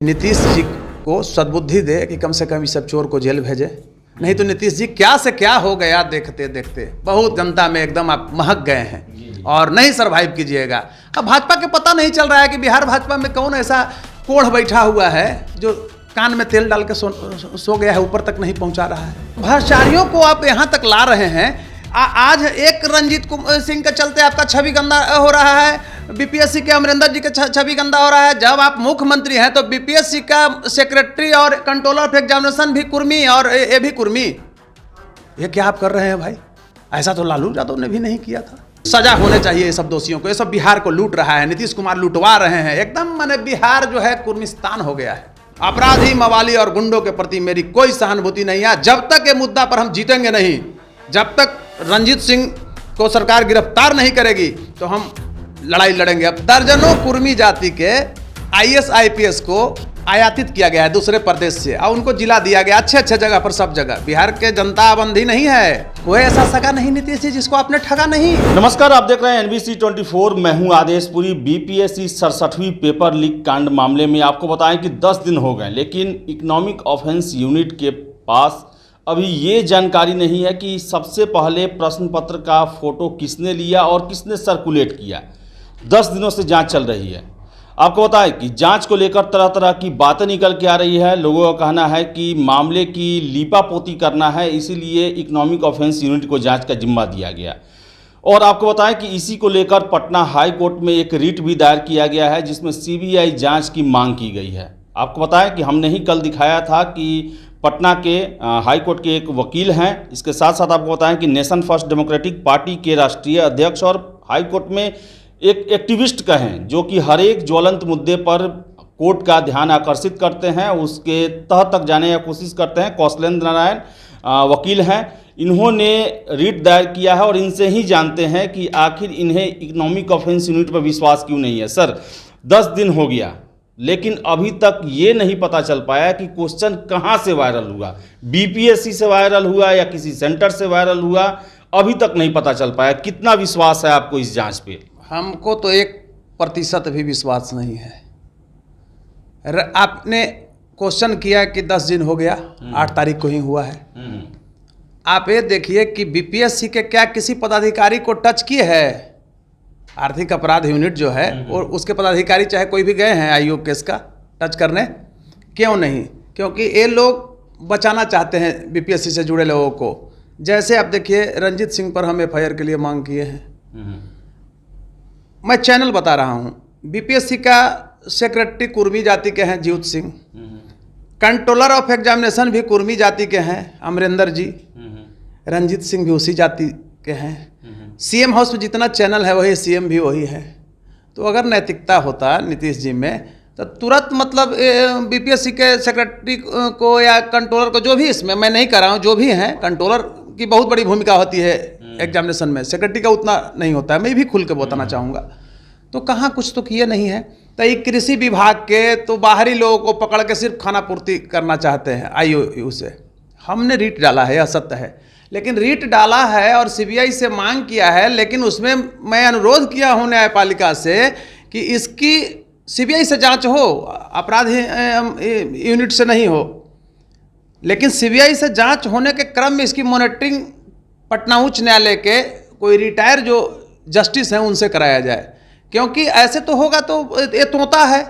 नीतीश जी को सद्बुद्धि दे कि कम से कम इस सब चोर को जेल भेजे, नहीं तो नीतीश जी क्या से क्या हो गया देखते देखते बहुत जनता में एकदम आप महक गए हैं और नहीं सरवाइव कीजिएगा। अब भाजपा के पता नहीं चल रहा है कि बिहार भाजपा में कौन ऐसा कोढ़ बैठा हुआ है जो कान में तेल डाल के सो गया है, ऊपर तक नहीं पहुंचा रहा है। भ्रष्टाचारियों को आप यहाँ तक ला रहे हैं। आज एक रंजीत सिंह के चलते आपका छवि गंदा हो रहा है, बीपीएससी के अमरिंदर जी का छवि गंदा हो रहा है। जब आप मुख्यमंत्री हैं तो बीपीएससी का सेक्रेटरी और कंट्रोलर ऑफ एग्जामिनेशन भी कुर्मी और ये भी कुर्मी। ये क्या आप कर रहे हैं भाई? ऐसा तो लालू यादव ने भी नहीं किया था। सजा होने चाहिए ये सब दोषियों को। ये सब बिहार को लूट रहा है, नीतीश कुमार लूटवा रहे हैं। एकदम माने बिहार जो है कुर्मिस्तान हो गया है। अपराधी मवाली और गुंडों के प्रति मेरी कोई सहानुभूति नहीं है। जब तक ये मुद्दा पर हम जीतेंगे नहीं, जब तक रंजीत सिंह को सरकार गिरफ्तार नहीं करेगी तो हम लड़ाई लड़ेंगे। अब दर्जनों कुर्मी जाति के आईएएस आईपीएस को आयातित किया गया है दूसरे प्रदेश से और उनको जिला दिया गया अच्छे अच्छे जगह पर, सब जगह। बिहार के जनता बंदी नहीं है, कोई ऐसा सगा नहीं नीतीश जी जिसको आपने ठगा नहीं। नमस्कार, आप देख रहे हैं NBC 24। मैं हूं आदेशपुरी। बीपीएससी 67वीं पेपर लीक कांड मामले में आपको बताएं कि 10 दिन हो गए, लेकिन इकोनॉमिक ऑफेंस यूनिट के पास अभी ये जानकारी नहीं है कि सबसे पहले प्रश्न पत्र का फोटो किसने लिया और किसने सर्कुलेट किया। 10 दिनों से जांच चल रही है। आपको बताएं कि जांच को लेकर तरह तरह की बातें निकल के आ रही है। लोगों का कहना है कि मामले की लीपापोती करना है, इसीलिए इकोनॉमिक ऑफेंस यूनिट को जांच का जिम्मा दिया गया। और आपको बताएं कि इसी को लेकर पटना हाई कोर्ट में एक रिट भी दायर किया गया है जिसमें CBI जाँच की मांग की गई है। आपको बताएं कि हमने ही कल दिखाया था कि पटना के हाई कोर्ट के एक वकील हैं। इसके साथ साथ आपको बताएं कि नेशन फर्स्ट डेमोक्रेटिक पार्टी के राष्ट्रीय अध्यक्ष और हाई कोर्ट में एक एक्टिविस्ट का हैं जो कि हर एक ज्वलंत मुद्दे पर कोर्ट का ध्यान आकर्षित करते हैं, उसके तह तक जाने की कोशिश करते हैं। कौशलेंद्र नारायण वकील हैं। इन्होंने रिट दायर किया है और इनसे ही जानते हैं कि आखिर इन्हें इकोनॉमिक ऑफेंस यूनिट पर विश्वास क्यों नहीं है। सर, 10 दिन हो गया, लेकिन अभी तक ये नहीं पता चल पाया कि क्वेश्चन कहाँ से वायरल हुआ, बीपीएससी से वायरल हुआ या किसी सेंटर से वायरल हुआ। अभी तक नहीं पता चल पाया। कितना विश्वास है आपको इस जांच पे? हमको तो 1% भी विश्वास नहीं है। आपने क्वेश्चन किया कि 10 दिन हो गया, 8 तारीख को ही हुआ है। आप ये देखिए कि बीपीएससी के क्या किसी पदाधिकारी को टच किए है? आर्थिक अपराध यूनिट जो है और उसके पदाधिकारी चाहे कोई भी गए हैं आईओ केस का टच करने? क्यों नहीं? क्योंकि ये लोग बचाना चाहते हैं बीपीएससी से जुड़े लोगों को। जैसे आप देखिए रंजीत सिंह पर हम FIR के लिए मांग किए हैं। मैं चैनल बता रहा हूँ। बीपीएससी का सेक्रेटरी कुर्मी जाति के हैं जीउत सिंह, कंट्रोलर ऑफ एग्जामिनेशन भी कुर्मी जाति के हैं अमरिंदर जी, रंजीत सिंह भी उसी जाति के हैं। CM हाउस में जितना चैनल है वही CM भी वही है। तो अगर नैतिकता होता नीतीश जी में तो तुरंत मतलब बीपीएससी के सेक्रेटरी को या कंट्रोलर को, जो भी इसमें मैं नहीं कर रहा हूँ, जो भी हैं, कंट्रोलर की बहुत बड़ी भूमिका होती है एग्जामिनेशन में, सेक्रेटरी का उतना नहीं होता है। मैं भी खुल के बताना चाहूँगा। तो कहाँ कुछ तो किए नहीं है। तो ये कृषि विभाग के तो बाहरी लोगों को पकड़ के सिर्फ खाना पूर्ति करना चाहते हैं IOU से। हमने रीट डाला है, यह सत्य है, लेकिन रीट डाला है और CBI से मांग किया है। लेकिन उसमें मैं अनुरोध किया हूँ न्यायपालिका से कि इसकी CBI से जांच हो, अपराध यूनिट से नहीं हो। लेकिन CBI से जांच होने के क्रम में इसकी मॉनिटरिंग पटना उच्च न्यायालय के कोई रिटायर जो जस्टिस हैं उनसे कराया जाए, क्योंकि ऐसे तो होगा तो ये तोता है।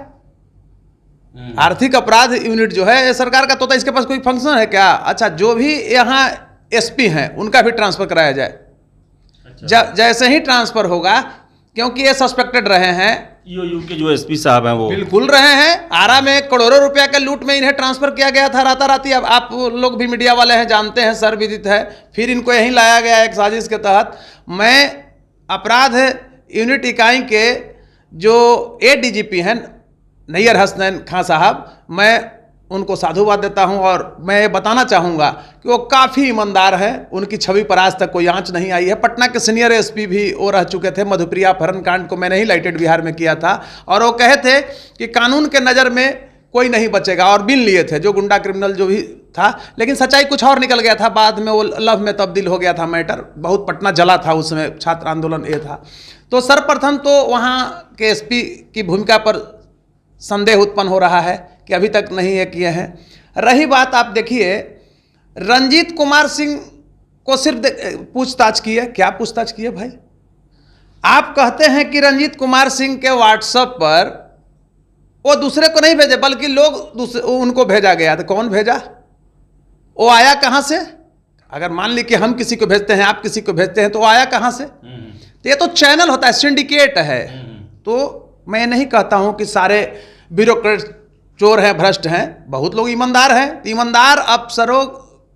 आर्थिक अपराध यूनिट जो है सरकार का तोता, इसके पास कोई फंक्शन है क्या? अच्छा, जो भी यहाँ SP हैं उनका भी ट्रांसफ़र कराया जाए। अच्छा। जैसे ही ट्रांसफ़र होगा, क्योंकि ये सस्पेक्टेड रहे हैं, EOU के जो SP साहब हैं वो बिल्कुल रहे हैं। आरा में करोड़ों रुपया के लूट में इन्हें ट्रांसफ़र किया गया था राताराती। अब आप लोग भी मीडिया वाले हैं, जानते हैं, सर्वविदित है। फिर इनको यहीं लाया गया एक साजिश के तहत। मैं अपराध यूनिट इकाई के जो ADGP हैं नैयर हसनैन खां साहब, मैं उनको साधुवाद देता हूं और मैं ये बताना चाहूँगा कि वो काफ़ी ईमानदार हैं। उनकी छवि पर आज तक कोई आंच नहीं आई है। पटना के सीनियर SP भी वो रह चुके थे। मधुप्रिया अपहरण कांड को मैंने ही लाइटेड बिहार में किया था और वो कहे थे कि कानून के नज़र में कोई नहीं बचेगा, और बिन लिए थे जो गुंडा क्रिमिनल जो भी था। लेकिन सच्चाई कुछ और निकल गया था। बाद में वो लव में तब्दील हो गया था मैटर। बहुत पटना जला था उसमें, छात्र आंदोलन ये था। तो सर्वप्रथम तो वहाँ के SP की भूमिका पर संदेह उत्पन्न हो रहा है कि अभी तक नहीं ये किए हैं। रही बात, आप देखिए रंजीत कुमार सिंह को सिर्फ पूछताछ की है। क्या पूछताछ की है भाई? आप कहते हैं कि रंजीत कुमार सिंह के व्हाट्सएप पर वो दूसरे को नहीं भेजे बल्कि लोग उनको भेजा गया। तो कौन भेजा? वो आया कहाँ से? अगर मान ली कि हम किसी को भेजते हैं, आप किसी को भेजते हैं, तो आया कहाँ से? तो ये तो चैनल होता है, सिंडिकेट है। तो मैं नहीं कहता हूं कि सारे ब्यूरोक्रेट चोर हैं, भ्रष्ट हैं, बहुत लोग ईमानदार हैं। ईमानदार अफसरों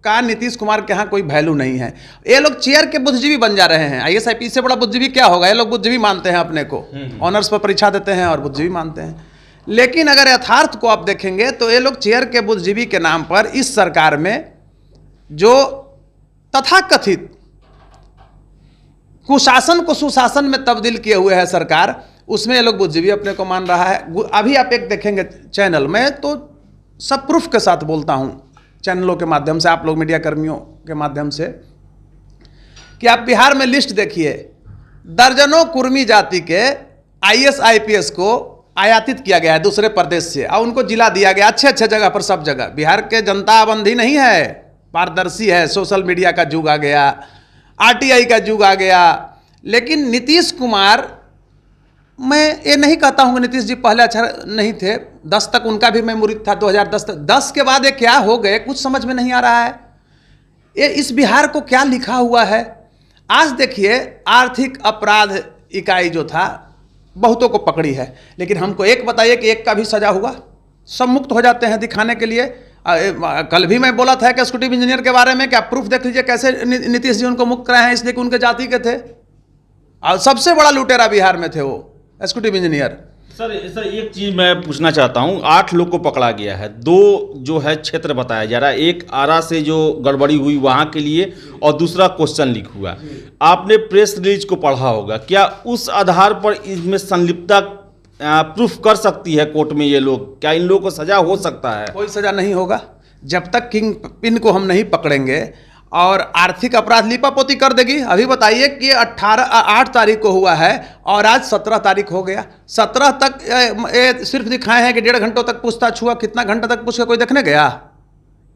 का नीतीश कुमार के यहाँ कोई वैल्यू नहीं है। ये लोग चेयर के बुद्धिजीवी बन जा रहे हैं। IAS IPS से बड़ा बुद्धिजीवी क्या होगा? ये लोग बुद्धिजीवी मानते हैं अपने को, ऑनर्स पर परीक्षा देते हैं और बुद्धिजीवी मानते हैं। लेकिन अगर यथार्थ को आप देखेंगे तो ये लोग चेयर के बुद्धिजीवी के नाम पर इस सरकार में जो तथाकथित कुशासन को सुशासन में तब्दील किए हुए है सरकार, उसमें ये लोग बुद्धिजीवी अपने को मान रहा है। अभी आप एक देखेंगे चैनल में, तो सब प्रूफ के साथ बोलता हूं चैनलों के माध्यम से, आप लोग मीडिया कर्मियों के माध्यम से, कि आप बिहार में लिस्ट देखिए, दर्जनों कुर्मी जाति के IAS IPS को आयातित किया गया है दूसरे प्रदेश से और उनको जिला दिया गया अच्छे अच्छे जगह पर, सब जगह। बिहार के जनता अबंधी नहीं है, पारदर्शी है। सोशल मीडिया का युग आ गया, RTI का युग आ गया। लेकिन नीतीश कुमार, मैं ये नहीं कहता हूँ कि नीतीश जी पहले अच्छा नहीं थे, 10 तक उनका भी मेमोरी था, 2010 तक। 10 के बाद ये क्या हो गए कुछ समझ में नहीं आ रहा है। ये इस बिहार को क्या लिखा हुआ है? आज देखिए आर्थिक अपराध इकाई जो था बहुतों को पकड़ी है, लेकिन हमको एक बताइए कि एक का भी सजा हुआ? सब मुक्त हो जाते हैं दिखाने के लिए। कल भी मैं बोला था कि एग्जीक्यूटिव इंजीनियर के बारे में, क्या प्रूफ देख लीजिए कैसे नीतीश जी उनको मुक्त कराए हैं, इसलिए कि उनके जाति के थे और सबसे बड़ा लुटेरा बिहार में थे वो एग्जीक्यूटिव इंजीनियर। सर एक चीज़ मैं पूछना चाहता हूँ, 8 लोग को पकड़ा गया है, 2 जो है क्षेत्र बताया जा रहा है, एक आरा से जो गड़बड़ी हुई वहाँ के लिए और दूसरा क्वेश्चन लीक हुआ। आपने प्रेस रिलीज को पढ़ा होगा, क्या उस आधार पर इसमें संलिप्तता प्रूफ कर सकती है कोर्ट में ये लोग? क्या इन लोगों को सजा हो सकता है? कोई सजा नहीं होगा जब तक किंग पिन को हम नहीं पकड़ेंगे। और आर्थिक अपराध लीपापोती कर देगी। अभी बताइए कि 8 तारीख को हुआ है और आज 17 तारीख हो गया। 17 तक ये सिर्फ दिखाए हैं कि 1.5 घंटों तक पूछताछ हुआ। कितना घंटा तक पूछ के कोई देखने गया?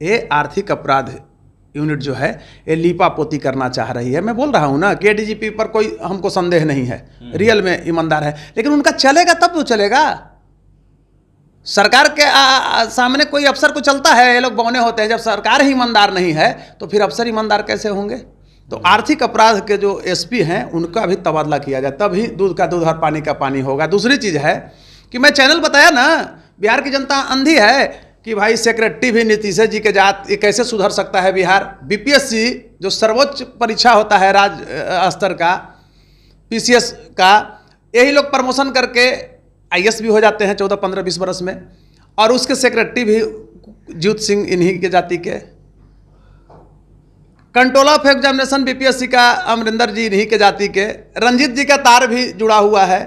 ये आर्थिक अपराध यूनिट जो है ये लीपापोती करना चाह रही है। मैं बोल रहा हूँ ना कि DGP पर कोई हमको संदेह नहीं है, रियल में ईमानदार है, लेकिन उनका चलेगा तब तो चलेगा। सरकार के सामने कोई अफसर को चलता है, ये लोग बौने होते हैं। जब सरकार ही ईमानदार नहीं है तो फिर अफसर ईमानदार कैसे होंगे? तो आर्थिक अपराध के जो SP हैं उनका भी तबादला किया जाए, तभी दूध का दूध और पानी का पानी होगा। दूसरी चीज़ है कि मैं चैनल बताया ना, बिहार की जनता अंधी है कि भाई सेक्रेटरी भी नीतीश जी के जात, ये कैसे सुधर सकता है बिहार? BPSC जो सर्वोच्च परीक्षा होता है राज्य स्तर का, PCS का, यही लोग प्रमोशन करके IAS भी हो जाते हैं 14, 15, 20 वर्ष में। और उसके सेक्रेटरी भी ज्योत सिंह इन्हीं के जाति के। कंट्रोल ऑफ एग्जामिनेशन BPSC का अमरिंदर जी इन्हीं के जाति के। रंजीत जी का तार भी जुड़ा हुआ है।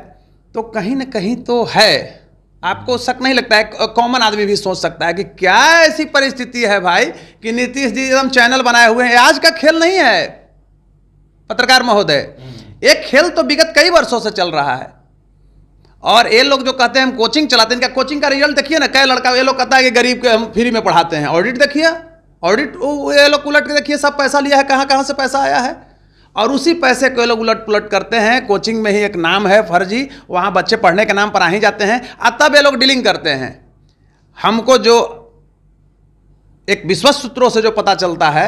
तो कहीं ना कहीं तो है। आपको शक नहीं लगता है? कॉमन आदमी भी सोच सकता है कि क्या ऐसी परिस्थिति है भाई कि नीतीश जी एकदम चैनल बनाए हुए हैं। आज का खेल नहीं है पत्रकार महोदय, एक खेल तो विगत कई वर्षों से चल रहा है। और ये लोग जो कहते हैं हम कोचिंग चलाते हैं, इनका कोचिंग का रिजल्ट देखिए ना, क्या लड़का, ये लोग कहता है कि गरीब के हम फ्री में पढ़ाते हैं। ऑडिट देखिए, ऑडिट ये लोग उलट के देखिए, सब पैसा लिया है, कहाँ कहाँ से पैसा आया है। और उसी पैसे को ये लोग उलट पुलट करते हैं। कोचिंग में ही एक नाम है फर्जी, वहाँ बच्चे पढ़ने के नाम पर आ ही जाते हैं, तब ये लोग डीलिंग करते हैं। हमको जो एक विश्वस्त सूत्रों से जो पता चलता है,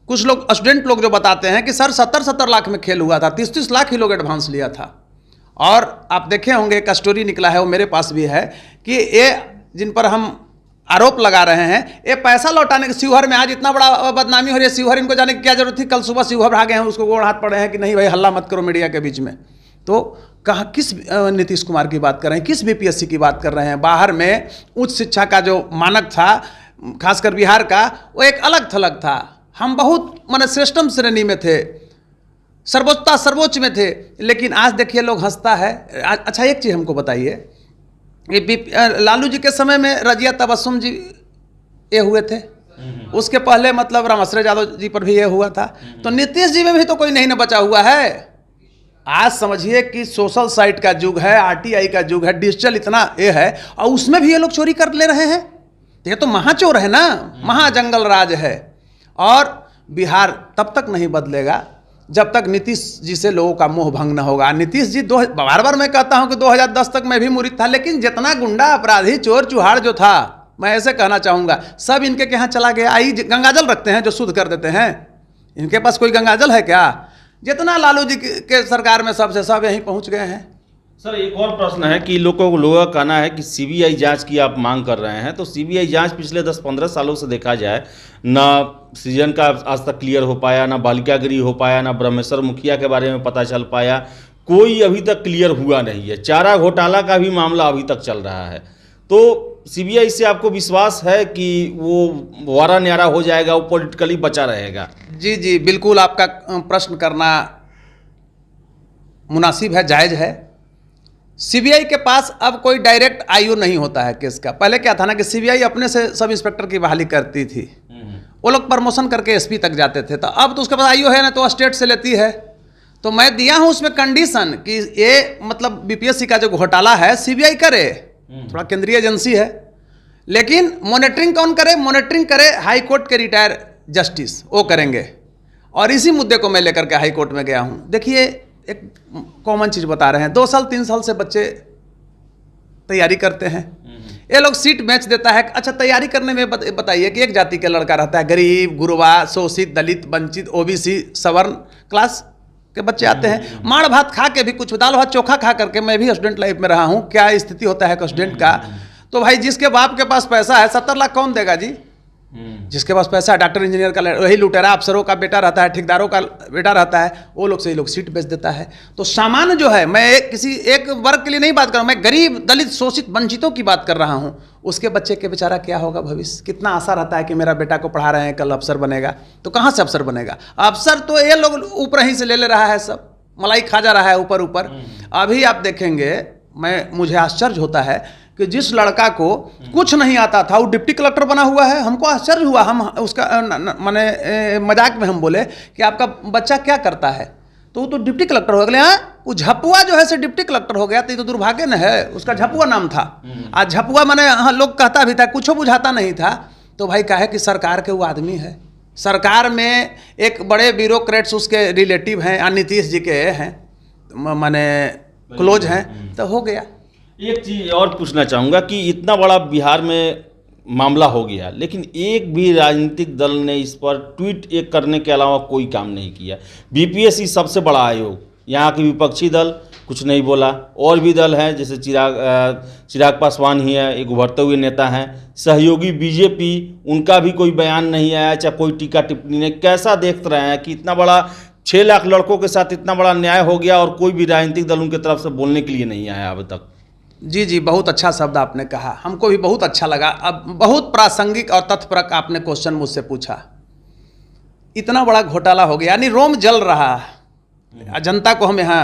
कुछ लोग स्टूडेंट लोग जो बताते हैं कि सर 70-70 लाख में खेल हुआ था, 30-30 लाख ही लोग एडवांस लिया था। और आप देखे होंगे एक स्टोरी निकला है, वो मेरे पास भी है, कि ये जिन पर हम आरोप लगा रहे हैं, ये पैसा लौटाने के, शिवहर में आज इतना बड़ा बदनामी हो रही है, शिवहर इनको जाने की क्या जरूरत थी? कल सुबह शिवहर भागे हैं, उसको गोड़ हाथ पड़े हैं कि नहीं भाई हल्ला मत करो मीडिया के बीच में। तो कहाँ किस नीतीश कुमार की बात कर रहे हैं, किस BPSC की बात कर रहे हैं? बाहर में उच्च शिक्षा का जो मानक था, खासकर बिहार का, वो एक अलग थलग था। हम बहुत माने श्रेष्ठतम श्रेणी में थे, सर्वोच्च में थे। लेकिन आज देखिए लोग हंसता है। अच्छा एक चीज़ हमको बताइए, ये लालू जी के समय में रजिया तबस्सुम जी ये हुए थे, उसके पहले मतलब रामाश्रय यादव जी पर भी ये हुआ था। तो नीतीश जी में भी तो कोई नहीं न बचा हुआ है। आज समझिए कि सोशल साइट का युग है, आरटीआई का युग है, डिजिटल इतना ये है, और उसमें भी ये लोग चोरी कर ले रहे हैं। ये तो महाचोर है ना, महाजंगल राज है। और बिहार तब तक नहीं बदलेगा जब तक नीतीश जी से लोगों का मोह भंग न होगा। नीतीश जी बार बार मैं कहता हूं कि 2010 तक मैं भी मुरीद था, लेकिन जितना गुंडा अपराधी चोर चुहाड़ जो था, मैं ऐसे कहना चाहूँगा, सब इनके के यहाँ चला गया। आई गंगाजल रखते हैं जो शुद्ध कर देते हैं, इनके पास कोई गंगाजल है क्या? जितना लालू जी के सरकार में सबसे सब यहीं पहुँच गए हैं। सर एक और प्रश्न है कि लोगों का कहना है कि सीबीआई जांच की आप मांग कर रहे हैं, तो सीबीआई जांच पिछले 10-15 सालों से देखा जाए ना सृजन का आज तक क्लियर हो पाया, ना बालिका गृह हो पाया, ना ब्रह्मेश्वर मुखिया के बारे में पता चल पाया, कोई अभी तक क्लियर हुआ नहीं है। चारा घोटाला का भी मामला अभी तक चल रहा है। तो सीबीआई से आपको विश्वास है कि वो वारा न्यारा हो जाएगा, वो पॉलिटिकली बचा रहेगा? जी जी बिल्कुल, आपका प्रश्न करना मुनासिब है, जायज़ है। सीबीआई के पास अब कोई डायरेक्ट आईओ नहीं होता है केस का। पहले क्या था ना कि सीबीआई अपने से सब इंस्पेक्टर की बहाली करती थी, वो लोग प्रमोशन करके एसपी तक जाते थे। तो अब तो उसके पास आईओ है ना, तो स्टेट से लेती है। तो मैं दिया हूं उसमें कंडीशन कि ये मतलब बीपीएससी का जो घोटाला है सीबीआई करे, थोड़ा केंद्रीय एजेंसी है, लेकिन मॉनिटरिंग कौन करे? मॉनिटरिंग करे हाई कोर्ट के रिटायर जस्टिस, वो करेंगे। और इसी मुद्दे को मैं लेकर के हाई कोर्ट में गया हूं। देखिए एक कॉमन चीज़ बता रहे हैं, 2 साल 3 साल से बच्चे तैयारी करते हैं, ये लोग सीट मैच देता है। अच्छा तैयारी करने में बताइए कि एक जाति का लड़का रहता है, गरीब गुरबा शोषित दलित वंचित ओबीसी सवर्ण क्लास के बच्चे आते हैं, माड़ भात खा के भी, कुछ दाल भात चोखा खा करके, मैं भी स्टूडेंट लाइफ में रहा हूँ, क्या स्थिति होता है स्टूडेंट का। तो भाई जिसके बाप के पास पैसा है 70 लाख कौन देगा जी? जिसके पास पैसा है, डॉक्टर इंजीनियर का वही लुटेरा अफसरों का बेटा रहता है, ठेकेदारों का बेटा रहता है, वो लोग से ही लोग सीट बेच देता है। तो सामान्य जो है, मैं किसी एक वर्ग के लिए नहीं बात कर रहा हूँ, मैं गरीब दलित शोषित वंचितों की बात कर रहा हूँ। उसके बच्चे के बेचारा क्या होगा भविष्य? कितना आशा रहता है कि मेरा बेटा को पढ़ा रहे हैं, कल अफसर बनेगा। तो कहाँ से अफसर बनेगा? अफसर तो ये लोग ऊपर ही से ले रहा है, सब मलाई खा जा रहा है ऊपर ऊपर। अभी आप देखेंगे, मुझे आश्चर्य होता है कि जिस लड़का को कुछ नहीं आता था वो डिप्टी कलेक्टर बना हुआ है। हमको आश्चर्य हुआ, हम उसका माने मजाक में हम बोले कि आपका बच्चा क्या करता है, तो वो तो डिप्टी कलेक्टर हो गया। वो झपुआ जो है से डिप्टी कलेक्टर हो गया, तो ये तो दुर्भाग्य न है। उसका झपुआ नाम था। आज झपुआ माने लोग कहता भी था, कुछ बुझाता नहीं था। तो भाई कहे कि सरकार के वो आदमी है, सरकार में एक बड़े ब्यूरोक्रेट्स उसके रिलेटिव हैं, नीतीश जी के हैं, माने क्लोज हैं, तो हो गया। एक चीज़ और पूछना चाहूँगा कि इतना बड़ा बिहार में मामला हो गया, लेकिन एक भी राजनीतिक दल ने इस पर ट्वीट एक करने के अलावा कोई काम नहीं किया। बीपीएससी सबसे बड़ा आयोग, यहाँ के विपक्षी दल कुछ नहीं बोला, और भी दल हैं जैसे चिराग पासवान ही है, एक उभरते हुए नेता हैं, सहयोगी बीजेपी, उनका भी कोई बयान नहीं आया, चाहे कोई टीका टिप्पणी नहीं। कैसा देख रहे हैं कि इतना बड़ा 6 लाख लड़कों के साथ इतना बड़ा न्याय हो गया और कोई भी राजनीतिक दल उनकी तरफ से बोलने के लिए नहीं आया अब तक? जी जी बहुत अच्छा शब्द आपने कहा, हमको भी बहुत अच्छा लगा। अब बहुत प्रासंगिक और तथ्यपरक आपने क्वेश्चन मुझसे पूछा। इतना बड़ा घोटाला हो गया, यानी रोम जल रहा है। जनता को हम यहाँ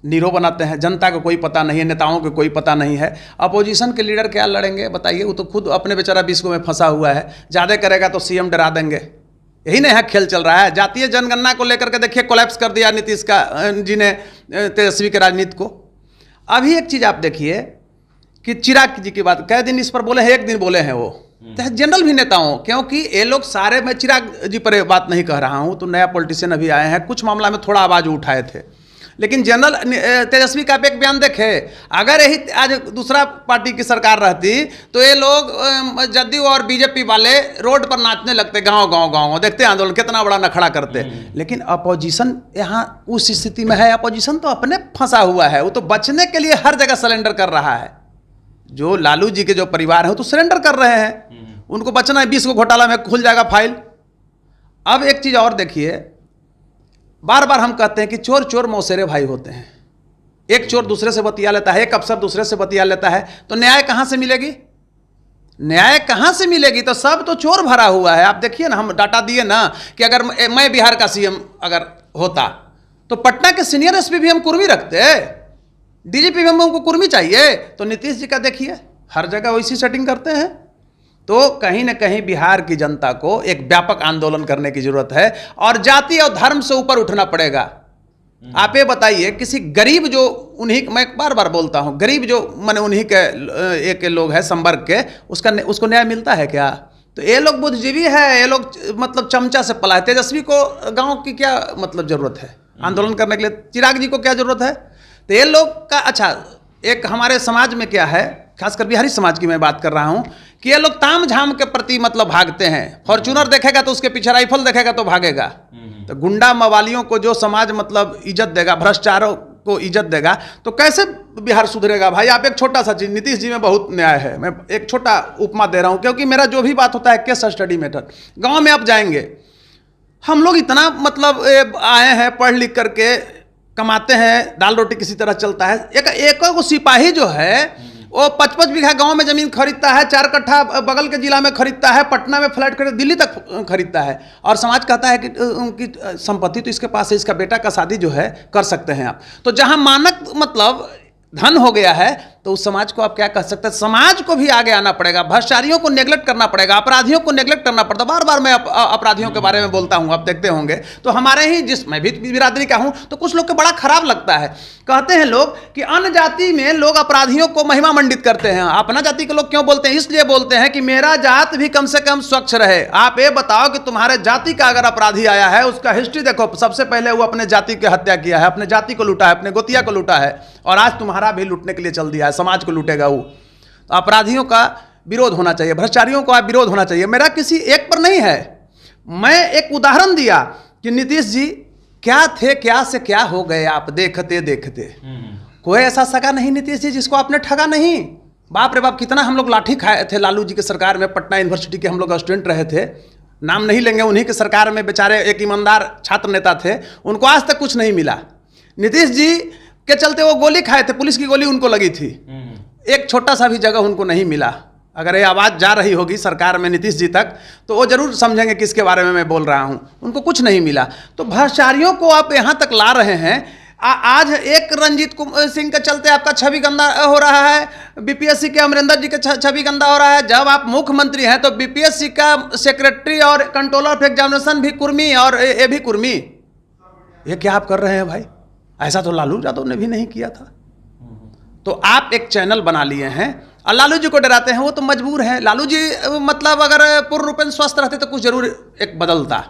नीरो बनाते हैं, जनता को कोई पता नहीं है, नेताओं को कोई पता नहीं है। अपोजिशन के लीडर क्या लड़ेंगे बताइए? वो तो खुद अपने बेचारा विश्व में फंसा हुआ है। ज़्यादा करेगा तो सीएम डरा देंगे। यही नहीं है खेल चल रहा है। जातीय जनगणना को लेकर के देखिए कोलैप्स कर दिया नीतीश का जी ने, तेजस्वी के राजनीति को। अभी एक चीज़ आप देखिए कि चिराग जी की बात कई दिन इस पर बोले हैं, एक दिन बोले हैं वो, तो जनरल भी नेताओं, क्योंकि ये लोग सारे, मैं चिराग जी पर बात नहीं कह रहा हूँ, तो नया पॉलिटिशियन अभी आए हैं, कुछ मामला में थोड़ा आवाज़ उठाए थे, लेकिन जनरल तेजस्वी का एक बयान देखे, अगर यही आज दूसरा पार्टी की सरकार रहती तो ये लोग जदयू और बीजेपी वाले रोड पर नाचने लगते, गांव गांव गांव, देखते हैं आंदोलन कितना बड़ा नखड़ा करते। लेकिन अपोजिशन यहाँ उस स्थिति में है, अपोजिशन तो अपने फंसा हुआ है, वो तो बचने के लिए हर जगह सरेंडर कर रहा है। जो लालू जी के जो परिवार है वो तो सरेंडर कर रहे हैं, उनको बचना है, 20 को घोटाला में खुल जाएगा फाइल। अब एक चीज़ और देखिए, बार बार हम कहते हैं कि चोर चोर मौसेरे भाई होते हैं। एक चोर दूसरे से बतिया लेता है, एक अफसर दूसरे से बतिया लेता है, तो न्याय कहाँ से मिलेगी? न्याय कहाँ से मिलेगी? तो सब तो चोर भरा हुआ है। आप देखिए ना, हम डाटा दिए ना कि अगर मैं बिहार का सीएम अगर होता तो पटना के सीनियर एसपी भी हम कुर्मी रखते, डीजीपी भी हमको कुर्मी चाहिए। तो नीतीश जी का देखिए, हर जगह वैसी सेटिंग करते हैं। तो कहीं ना कहीं बिहार की जनता को एक व्यापक आंदोलन करने की जरूरत है और जाति और धर्म से ऊपर उठना पड़ेगा। आप ये बताइए, किसी गरीब जो उन्हीं, मैं बार बार बोलता हूँ, गरीब जो माने उन्हीं के एक लोग है संवर्ग के, उसको न्याय मिलता है क्या? तो ये लोग बुद्धिजीवी है, ये लोग मतलब चमचा से पला है। तेजस्वी को गांव की क्या मतलब जरूरत है आंदोलन करने के लिए? चिराग जी को क्या जरूरत है? तो ये लोग का, अच्छा, एक हमारे समाज में क्या है, खासकर बिहारी समाज की मैं बात कर रहा हूँ, कि ये लोग ताम झाम के प्रति मतलब भागते हैं। फॉर्च्यूनर देखेगा तो उसके पीछे राइफल देखेगा तो भागेगा। तो गुंडा मवालियों को जो समाज मतलब इज्जत देगा, भ्रष्टाचारों को इज्जत देगा, तो कैसे बिहार सुधरेगा भाई? आप एक छोटा सा चीज, नीतीश जी में बहुत न्याय है, मैं एक छोटा उपमा दे रहा हूँ, क्योंकि मेरा जो भी बात होता है केस स्टडी मेथड। गांव में आप जाएंगे, हम लोग इतना मतलब आए हैं पढ़ लिख करके, कमाते हैं, दाल रोटी किसी तरह चलता है। एक को सिपाही जो है वो 55 बीघा गांव में जमीन खरीदता है, 4 कट्ठा बगल के जिला में खरीदता है, पटना में फ्लैट खरीद, दिल्ली तक खरीदता है, और समाज कहता है कि उनकी संपत्ति तो इसके पास है, इसका बेटा का शादी जो है कर सकते हैं आप। तो जहां मानक मतलब धन हो गया है, तो उस समाज को आप क्या कह सकते हैं? समाज को भी आगे आना पड़ेगा, भ्रष्टाचारियों को नेग्लेक्ट करना पड़ेगा, अपराधियों को नेग्लेक्ट करना पड़ता। बार बार मैं अपराधियों के बारे में बोलता हूं, आप देखते होंगे। तो हमारे ही, जिस मैं भी बिरादरी का हूं, तो कुछ लोग को बड़ा खराब लगता है। कहते हैं लोग कि अन्य जाति में लोग अपराधियों को महिमा मंडित करते हैं, अपना जाति के लोग क्यों बोलते हैं? इसलिए बोलते हैं कि मेरा जात भी कम से कम स्वच्छ रहे। आप ये बताओ कि तुम्हारे जाति का अगर अपराधी आया है, उसका हिस्ट्री देखो, सबसे पहले वो अपने जाति की हत्या किया है, अपने जाति को लूटा है, अपने गोतिया को लूटा है, और आज तुम्हारा भी लूटने के लिए चल दिया है, समाज को लूटेगा वो। तो अपराधियों का विरोध होना चाहिए, भ्रष्टाचारियों का विरोध होना चाहिए। मेरा किसी एक पर नहीं है, मैं एक उदाहरण दिया कि नीतीश जी क्या थे, क्या से क्या हो गए आप देखते देखते। कोई ऐसा सगा नहीं नीतीश जी जिसको आपने ठगा नहीं। बाप रे बाप, कितना हम लोग लाठी खाए थे लालू जी के सरकार में। पटना यूनिवर्सिटी के हम लोग स्टूडेंट रहे थे, नाम नहीं लेंगे, उन्हीं के सरकार में बेचारे एक ईमानदार छात्र नेता थे, उनको आज तक कुछ नहीं मिला। नीतीश जी के चलते वो गोली खाए थे, पुलिस की गोली उनको लगी थी, एक छोटा सा भी जगह उनको नहीं मिला। अगर ये आवाज़ जा रही होगी सरकार में नीतीश जी तक, तो वो जरूर समझेंगे किसके बारे में मैं बोल रहा हूँ। उनको कुछ नहीं मिला। तो भ्रष्टाचारियों को आप यहाँ तक ला रहे हैं। आज एक रंजीत सिंह के चलते आपका छवि गंदा हो रहा है, बीपीएससी के अमरिंदर जी का छवि गंदा हो रहा है। जब आप मुख्यमंत्री हैं तो बीपीएससी का सेक्रेटरी और कंट्रोलर ऑफ एग्जामिनेशन भी कुर्मी, और ये भी कुर्मी। ये क्या आप कर रहे हैं भाई? ऐसा तो लालू यादव ने भी नहीं किया था। तो आप एक चैनल बना लिए हैं और लालू जी को डराते हैं, वो तो मजबूर हैं। लालू जी मतलब अगर पूर्ण रूपेण स्वस्थ रहते तो कुछ जरूर एक बदलता,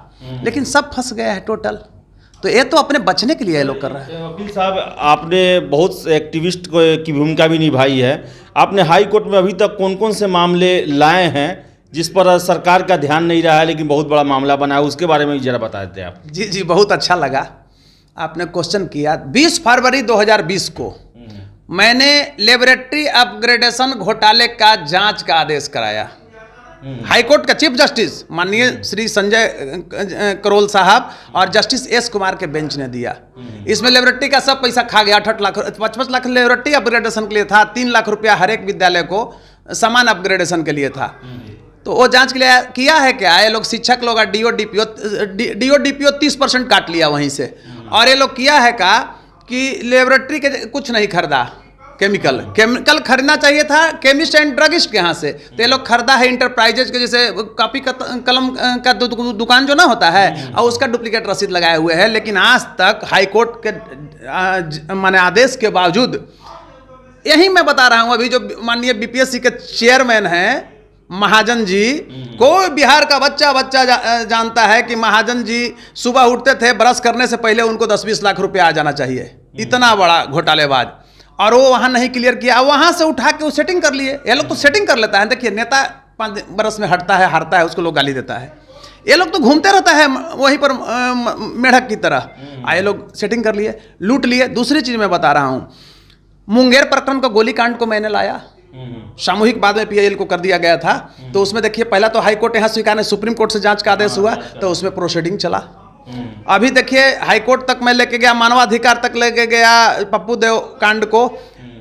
लेकिन सब फंस गए हैं टोटल। तो ये तो अपने बचने के लिए ये लोग कर रहे हैं। वकील साहब, आपने बहुत एक्टिविस्ट की भूमिका भी निभाई है। आपने हाई कोर्ट में अभी तक कौन कौन से मामले लाए हैं जिस पर सरकार का ध्यान नहीं रहा है, लेकिन बहुत बड़ा मामला बना है, उसके बारे में जरा बता देते आप। जी जी, बहुत अच्छा लगा आपने क्वेश्चन किया। 20 फरवरी 2020 को मैंने लेबोरेटरी अपग्रेडेशन घोटाले का जांच का आदेश कराया। हाईकोर्ट का चीफ जस्टिस माननीय श्री संजय करोल साहब और जस्टिस एस कुमार के बेंच ने दिया। इसमें लेबोरेटरी का सब पैसा खा गया। 55 लाख लेबोरेटरी अपग्रेडेशन के लिए था, 3 लाख रुपया हर एक विद्यालय को समान अपग्रेडेशन के लिए था। तो वो जांच के लिए किया है क्या? ये लोग शिक्षक लोग और डीओ डीपीओ 30% काट लिया वहीं से। और ये लोग किया है का कि लेबोरेटरी के कुछ नहीं खरीदा, केमिकल खरीदना चाहिए था केमिस्ट एंड ड्रगिस्ट के यहाँ से, तो ये लोग खरीदा है इंटरप्राइजेज के, जैसे कॉपी कलम का दुकान जो ना होता है, और उसका डुप्लीकेट रसीद लगाए हुए हैं। लेकिन आज तक हाई कोर्ट के माने आदेश के बावजूद, यही मैं बता रहा हूँ, अभी जो माननीय बीपीएससी के चेयरमैन हैं महाजन जी को, बिहार का बच्चा जानता है कि महाजन जी सुबह उठते थे, ब्रश करने से पहले उनको 10-20 लाख रुपया आ जाना चाहिए। इतना बड़ा घोटालेबाज, और वो वहाँ नहीं क्लियर किया, वहाँ से उठा के वो सेटिंग कर लिए। ये लोग तो सेटिंग कर लेता है। देखिए, नेता 5 बरस में हटता है, हारता है, उसको लोग गाली देता है। ये लोग तो घूमते रहता है वहीं पर मेढक की तरह। ये लोग सेटिंग कर लिए, लूट लिए। दूसरी चीज़ मैं बता रहा हूँ, मुंगेर प्रकरण का गोलीकांड को मैंने लाया, सामूहिक बाद में पीआईएल को कर दिया गया था। तो उसमें देखिए, पहला तो हाई कोर्ट यहाँ स्वीकार, सुप्रीम कोर्ट से जांच का आदेश हुआ, तो उसमें प्रोसीडिंग चला। अभी देखिए, हाई कोर्ट तक मैं लेके गया, मानवाधिकार तक लेके गया पप्पू देव कांड को।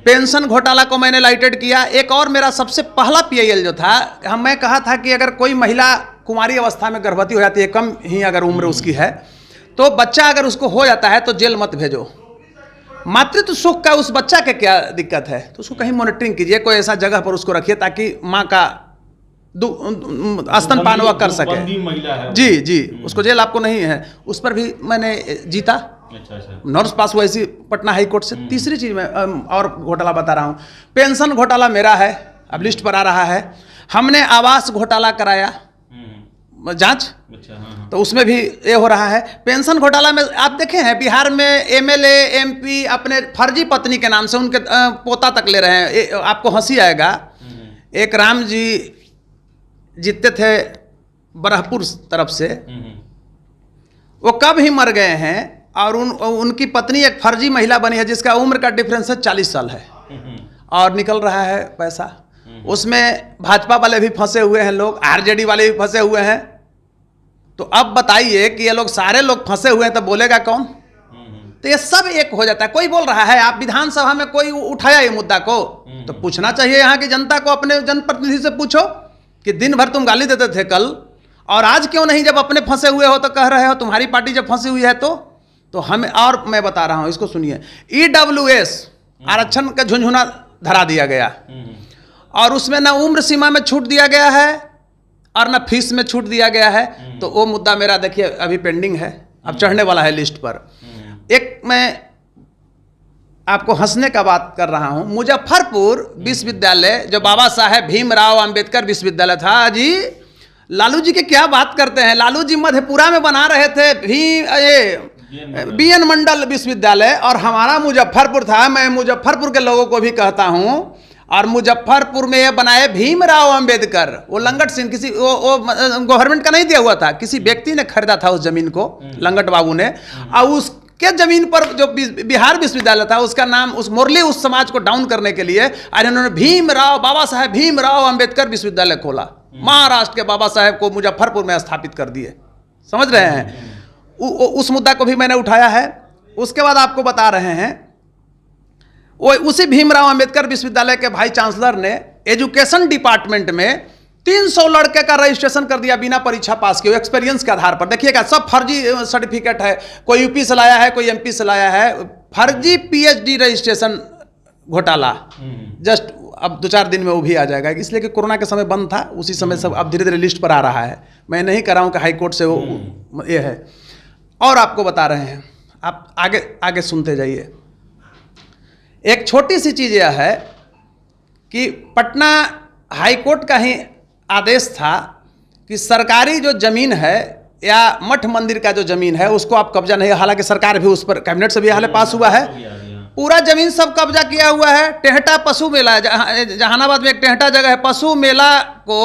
पेंशन घोटाला को मैंने लाइटेड किया। एक और मेरा सबसे पहला पीआईएल जो था, मैं कहा था कि अगर कोई महिला कुमारी अवस्था में गर्भवती हो जाती है, कम ही अगर उम्र उसकी है, तो बच्चा अगर उसको हो जाता है तो जेल मत भेजो। मातृत्व सुख का उस बच्चा के क्या दिक्कत है, तो उसको कहीं मॉनिटरिंग कीजिए, कोई ऐसा जगह पर उसको रखिए ताकि माँ का स्तनपान वह कर सके। महिला है जी जी, उसको जेल आपको नहीं है। उस पर भी मैंने जीता। अच्छा। नॉर्थ पास हुआ इसी पटना हाई कोर्ट से। तीसरी चीज में और घोटाला बता रहा हूँ, पेंशन घोटाला मेरा है, अब लिस्ट पर आ रहा है। हमने आवास घोटाला कराया जांच, अच्छा, तो उसमें भी ये हो रहा है। पेंशन घोटाला में आप देखे हैं बिहार में एमएलए एमपी अपने फर्जी पत्नी के नाम से उनके पोता तक ले रहे हैं। आपको हंसी आएगा, एक राम जी जीतते थे बरहपुर तरफ से, वो कब ही मर गए हैं और उनकी पत्नी एक फर्जी महिला बनी है जिसका उम्र का डिफरेंस है 40 साल है और निकल रहा है पैसा। उसमें भाजपा वाले भी फंसे हुए हैं, लोग आरजेडी वाले भी फंसे हुए हैं। तो अब बताइए कि ये लोग सारे लोग फंसे हुए हैं तो बोलेगा कौन? तो ये सब एक हो जाता है। कोई बोल रहा है, आप विधानसभा में कोई उठाया ये मुद्दा को, तो पूछना चाहिए यहाँ की जनता को, अपने जनप्रतिनिधि से पूछो कि दिन भर तुम गाली देते थे कल और आज क्यों नहीं, जब अपने फंसे हुए हो तो कह रहे हो, तुम्हारी पार्टी जब फंसी हुई है तो हमें। और मैं बता रहा हूँ, इसको सुनिए, EWS आरक्षण का झुंझुना धरा दिया गया और उसमें ना उम्र सीमा में छूट दिया गया है और ना फीस में छूट दिया गया है। तो वो मुद्दा मेरा देखिए अभी पेंडिंग है, अब चढ़ने वाला है लिस्ट पर। एक मैं आपको हंसने का बात कर रहा हूं, मुजफ्फरपुर विश्वविद्यालय जो बाबा साहेब भीमराव अंबेडकर विश्वविद्यालय था जी, लालू जी के क्या बात करते हैं। लालू जी मधेपुरा में बना रहे थे BN मंडल विश्वविद्यालय और हमारा मुजफ्फरपुर था। मैं मुजफ्फरपुर के लोगों को भी कहता हूं, और मुजफ्फरपुर में ये बनाए भीमराव अंबेडकर। वो लंगट सिंह किसी वो गवर्नमेंट का नहीं दिया हुआ था, किसी व्यक्ति ने खरीदा था उस जमीन को, लंगट बाबू ने, और उसके जमीन पर जो बिहार विश्वविद्यालय था उसका नाम उस मुरली उस समाज को डाउन करने के लिए और इन्होंने भीमराव बाबा साहेब भीमराव अंबेडकर विश्वविद्यालय खोला। महाराष्ट्र के बाबा साहेब को मुजफ्फरपुर में स्थापित कर दिए। समझ रहे हैं? उस मुद्दा को भी मैंने उठाया है। उसके बाद आपको बता रहे हैं, वो उसी भीमराव अंबेडकर विश्वविद्यालय के भाई चांसलर ने एजुकेशन डिपार्टमेंट में 300 लड़के का रजिस्ट्रेशन कर दिया बिना परीक्षा पास किए, एक्सपीरियंस के आधार पर। देखिएगा, सब फर्जी सर्टिफिकेट है, कोई यूपी से लाया है, कोई एमपी से लाया है, फर्जी PhD रजिस्ट्रेशन घोटाला। जस्ट अब 2-4 दिन में वो भी आ जाएगा, इसलिए कि कोरोना के समय बंद था, उसी समय सब अब धीरे धीरे लिस्ट पर आ रहा है। मैं नहीं कर रहा हूँ कि हाई कोर्ट से वो ये है। और आपको बता रहे हैं, आप आगे आगे सुनते जाइए। एक छोटी सी चीज़ यह है कि पटना हाई कोर्ट का ही आदेश था कि सरकारी जो ज़मीन है या मठ मंदिर का जो ज़मीन है उसको आप कब्जा नहीं, हालांकि सरकार भी उस पर कैबिनेट से भी हाल पास हुआ है, पूरा ज़मीन सब कब्जा किया हुआ है। टेहटा पशु मेला, जहानाबाद में एक टेहटा जगह है, पशु मेला को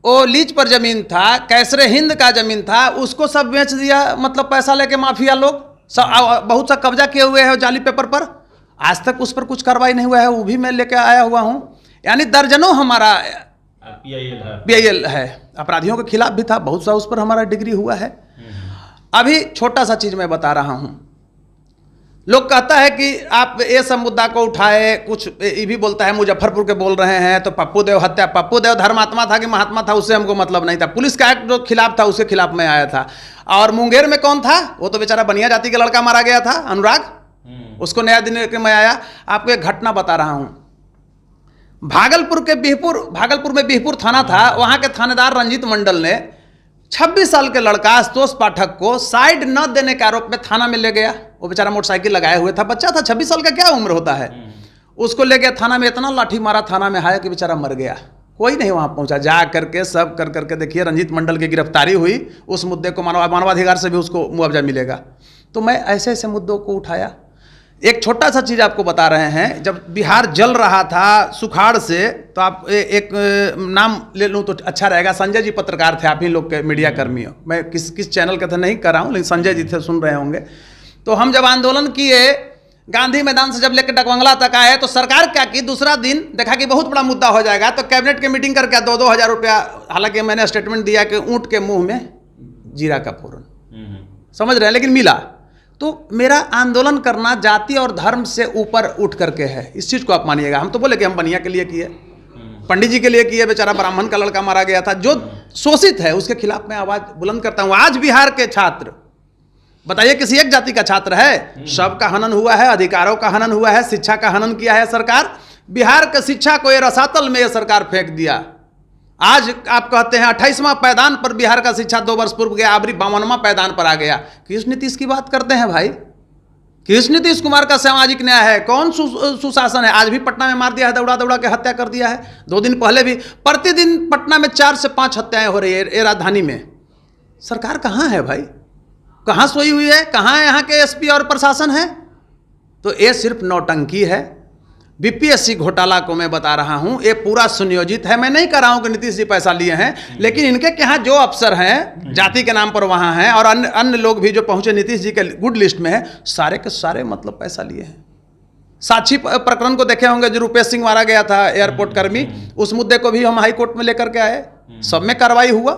वो लीज पर ज़मीन था, कैसरे हिंद का ज़मीन था, उसको सब बेच दिया, मतलब पैसा लेके माफिया लोग सब बहुत सा कब्जा किए हुए हैं जाली पेपर पर। आज तक उस पर कुछ कार्रवाई नहीं हुआ है, वो भी मैं लेके आया हुआ हूँ। यानी दर्जनों हमारा PIL है, अपराधियों के खिलाफ भी था, बहुत सा उस पर हमारा डिग्री हुआ है। अभी छोटा सा चीज़ मैं बता रहा हूँ, लोग कहता है कि आप ये सब मुद्दा को उठाए, कुछ ये भी बोलता है मुजफ्फरपुर के बोल रहे हैं तो पप्पू देव हत्या, पप्पू देव धर्मात्मा था कि महात्मा था उससे हमको मतलब नहीं था। पुलिस का एक्ट जो खिलाफ था उसके खिलाफ मैं आया था। और मुंगेर में कौन था, वो तो बेचारा बनिया जाति का लड़का मारा गया था, अनुराग, उसको नया दिन लेकर मैं आया। आपको एक घटना बता रहा हूँ, भागलपुर में बिहपुर थाना था, वहाँ के थानेदार रंजीत मंडल ने 26 साल के लड़का आशुतोष पाठक को साइड न देने के आरोप में थाना में ले गया। वो बेचारा मोटरसाइकिल लगाए हुए था, बच्चा था, 26 साल का क्या उम्र होता है। उसको ले गया थाना में, इतना लाठी मारा थाना में हाया कि बेचारा मर गया। कोई नहीं वहाँ पहुँचा, जा करके सब कर करके देखिए रंजीत मंडल की गिरफ्तारी हुई। उस मुद्दे को मानवाधिकार से भी उसको मुआवजा मिलेगा। तो मैं ऐसे ऐसे मुद्दों को उठाया। एक छोटा सा चीज़ आपको बता रहे हैं, जब बिहार जल रहा था सुखाड़ से, तो आप एक नाम ले लूँ तो अच्छा रहेगा। संजय जी पत्रकार थे, आप ही लोग के मीडिया कर्मी हो, मैं किस चैनल का तो नहीं कर रहा हूँ, लेकिन संजय जी थे, सुन रहे होंगे। तो हम जब आंदोलन किए, गांधी मैदान से जब लेकर डकबंगला तक आए, तो सरकार क्या की, दूसरा दिन देखा कि बहुत बड़ा मुद्दा हो जाएगा, तो कैबिनेट की मीटिंग करके 2-2 हज़ार रुपया, हालांकि मैंने स्टेटमेंट दिया कि ऊँट के मुँह में जीरा का फोरन, समझ रहे हैं, लेकिन मिला। तो मेरा आंदोलन करना जाति और धर्म से ऊपर उठ करके है, इस चीज़ को आप मानिएगा। हम तो बोले कि हम बनिया के लिए किए, पंडित जी के लिए किए, बेचारा ब्राह्मण का लड़का मारा गया था, जो शोषित है उसके खिलाफ मैं आवाज़ बुलंद करता हूँ। आज बिहार के छात्र, बताइए किसी एक जाति का छात्र है, सबका हनन हुआ है, अधिकारों का हनन हुआ है, शिक्षा का हनन किया है सरकार। बिहार के शिक्षा को ये रसातल में ये सरकार फेंक दिया। आज आप कहते हैं 28वां पैदान पर बिहार का शिक्षा 2 वर्ष पूर्व गया, अभी 52वां पैदान पर आ गया। किस नीतीश की बात करते हैं भाई? किस नीतीश कुमार का सामाजिक न्याय है? कौन सुशासन है? आज भी पटना में मार दिया है, दौड़ा दौड़ा के हत्या कर दिया है। 2 दिन पहले भी प्रतिदिन पटना में 4 से 5 हत्याएं हो रही है। ये राजधानी में सरकार कहाँ है भाई? कहाँ सोई हुई है? कहाँ यहाँ के एसपी और प्रशासन है? तो ये सिर्फ नौटंकी है। बीपीएससी घोटाला को मैं बता रहा हूँ, ये पूरा सुनियोजित है। मैं नहीं कह रहा हूँ कि नीतीश जी पैसा लिए हैं, लेकिन इनके यहाँ जो अफसर हैं जाति के नाम पर वहाँ हैं, और अन्य लोग भी जो पहुँचे नीतीश जी के गुड लिस्ट में है, सारे के सारे मतलब पैसा लिए हैं। साक्षी प्रकरण को देखे होंगे, जो रुपेश सिंह मारा गया था एयरपोर्ट कर्मी, उस मुद्दे को भी हम हाई कोर्ट में लेकर के आए, सब में कार्रवाई हुआ।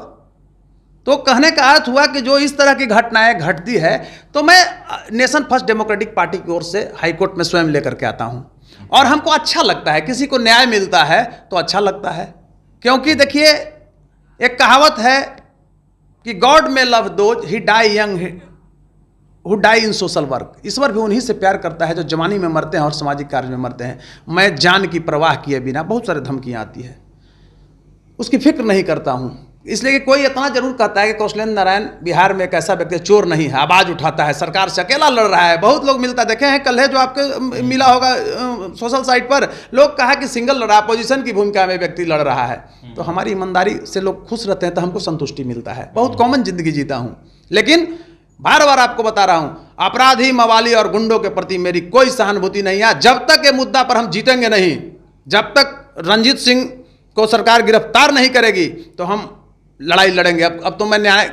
तो कहने का अर्थ हुआ कि जो इस तरह की घटनाएं घटती है, तो मैं नेशन फर्स्ट डेमोक्रेटिक पार्टी की ओर से हाई कोर्ट में स्वयं लेकर के आता हूं, और हमको अच्छा लगता है। किसी को न्याय मिलता है तो अच्छा लगता है, क्योंकि देखिए एक कहावत है कि God may love those he die young who die in social work. ईश्वर भी उन्हीं से प्यार करता है जो जवानी में मरते हैं और सामाजिक कार्य में मरते हैं। मैं जान की परवाह किए बिना, बहुत सारे धमकियाँ आती है, उसकी फिक्र नहीं करता हूँ। इसलिए कि कोई इतना जरूर कहता है कि कौशलेंद्र नारायण बिहार में एक ऐसा व्यक्ति चोर नहीं है, आवाज़ उठाता है, सरकार से अकेला लड़ रहा है। बहुत लोग मिलता देखे हैं, कल है जो आपके मिला होगा सोशल साइट पर, लोग कहा कि सिंगल लड़ा, अपोजिशन की भूमिका में व्यक्ति लड़ रहा है। तो हमारी ईमानदारी से लोग खुश रहते हैं, तो हमको संतुष्टि मिलता है। बहुत कॉमन जिंदगी जीता हूँ, लेकिन बार बार आपको बता रहा हूँ, अपराधी, मवाली और गुंडों के प्रति मेरी कोई सहानुभूति नहीं है। जब तक ये मुद्दा पर हम जीतेंगे नहीं, जब तक रणजीत सिंह को सरकार गिरफ्तार नहीं करेगी, तो हम लड़ाई लड़ेंगे। अब तो मैं न्याय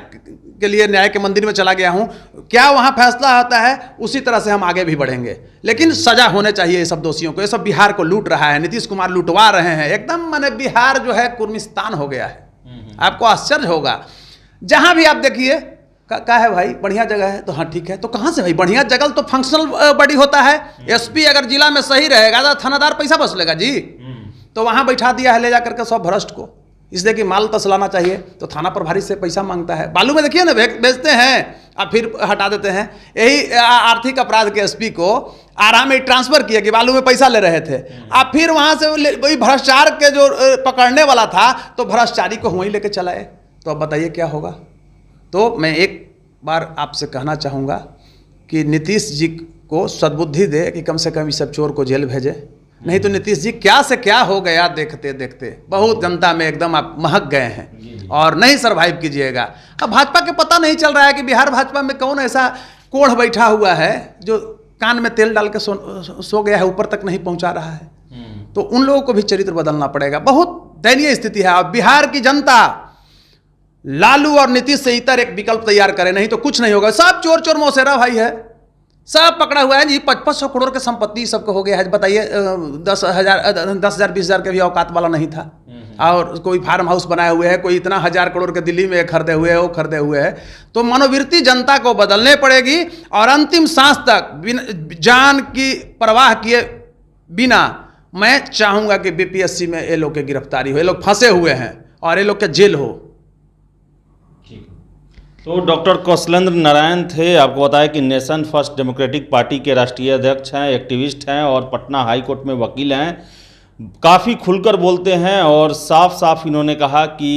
के लिए न्याय के मंदिर में चला गया हूं, क्या वहां फैसला आता है उसी तरह से हम आगे भी बढ़ेंगे। लेकिन सजा होने चाहिए ये सब दोषियों को। ये सब बिहार को लूट रहा है, नीतीश कुमार लूटवा रहे हैं। एकदम माने बिहार जो है कुर्मिस्तान हो गया है। आपको आश्चर्य होगा, जहां भी आप देखिए क्या है भाई, बढ़िया जगह है तो हाँ ठीक है, तो कहाँ से भाई बढ़िया जगह? तो फंक्शनल बॉडी होता है। एसपी अगर जिला में सही रहेगा तो थानादार पैसा बस लेगा जी, तो वहां बैठा दिया है ले जाकर के सब भ्रष्ट को, इसलिए कि माल तसलाना चाहिए, तो थाना प्रभारी से पैसा मांगता है। बालू में देखिए ना, बेचते हैं अब फिर हटा देते हैं। यही आर्थिक अपराध के एसपी को आराम में ट्रांसफर किया कि बालू में पैसा ले रहे थे, अब फिर वहां से वही भ्रष्टाचार के जो पकड़ने वाला था, तो भ्रष्टाचारी को वहीं लेके चलाए। तो अब बताइए क्या होगा? तो मैं एक बार आपसे कहना चाहूँगा कि नीतीश जी को सद्बुद्धि दे कि कम से कम इस सब चोर को जेल भेजे, नहीं तो नीतीश जी क्या से क्या हो गया देखते देखते। बहुत जनता में एकदम आप महक गए हैं और नहीं सरवाइव कीजिएगा। अब भाजपा के पता नहीं चल रहा है कि बिहार भाजपा में कौन ऐसा कोढ़ बैठा हुआ है जो कान में तेल डाल के सो गया है, ऊपर तक नहीं पहुंचा रहा है। तो उन लोगों को भी चरित्र बदलना पड़ेगा। बहुत दयनीय स्थिति है। अब बिहार की जनता लालू और नीतीश से इतर एक विकल्प तैयार करे, नहीं तो कुछ नहीं होगा। सब चोर चोर मौसेरा भाई है, सब पकड़ा हुआ है जी। 5500 करोड़ की संपत्ति सबको हो गया है। बताइए 10,000 20,000 के भी औकात वाला नहीं था, और कोई फार्म हाउस बनाए हुए है, कोई इतना 1000 करोड़ के दिल्ली में खरीदे हुए है, वो खरीदे हुए है। तो मनोवृत्ति जनता को बदलने पड़ेगी, और अंतिम सांस तक जान की परवाह किए बिना मैं चाहूंगा कि बीपीएससी में ये लोग की गिरफ्तारी हो। ये लोग फंसे हुए हैं और ये लोग के जेल हो। तो डॉक्टर कौशलेंद्र नारायण थे। आपको बताया कि नेशन फर्स्ट डेमोक्रेटिक पार्टी के राष्ट्रीय अध्यक्ष हैं, एक्टिविस्ट हैं और पटना हाई कोर्ट में वकील हैं। काफ़ी खुलकर बोलते हैं और साफ साफ इन्होंने कहा कि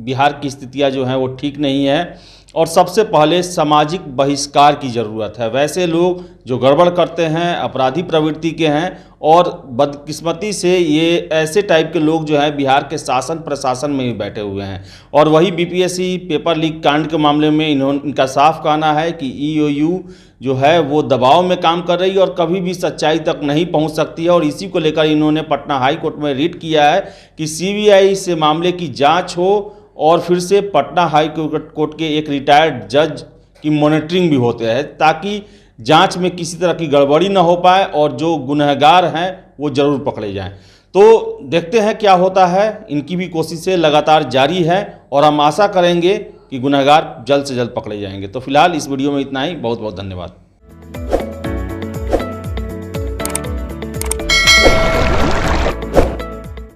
बिहार की स्थितियां जो हैं वो ठीक नहीं है, और सबसे पहले सामाजिक बहिष्कार की ज़रूरत है। वैसे लोग जो गड़बड़ करते हैं, अपराधी प्रवृत्ति के हैं, और बदकिस्मती से ये ऐसे टाइप के लोग जो हैं बिहार के शासन प्रशासन में ही बैठे हुए हैं। और वही बीपीएससी पेपर लीक कांड के मामले में इनका साफ कहना है कि ईओयू जो है वो दबाव में काम कर रही है और कभी भी सच्चाई तक नहीं पहुंच सकती है। और इसी को लेकर इन्होंने पटना हाई कोर्ट में रिट किया है कि सीबीआई से मामले की जाँच हो, और फिर से पटना हाई कोर्ट के एक रिटायर्ड जज की मॉनिटरिंग भी होते हैं, ताकि जांच में किसी तरह की गड़बड़ी ना हो पाए और जो गुनहगार हैं वो जरूर पकड़े जाएं। तो देखते हैं क्या होता है। इनकी भी कोशिशें लगातार जारी है और हम आशा करेंगे कि गुनहगार जल्द से जल्द पकड़े जाएंगे। तो फिलहाल इस वीडियो में इतना ही। बहुत बहुत धन्यवाद।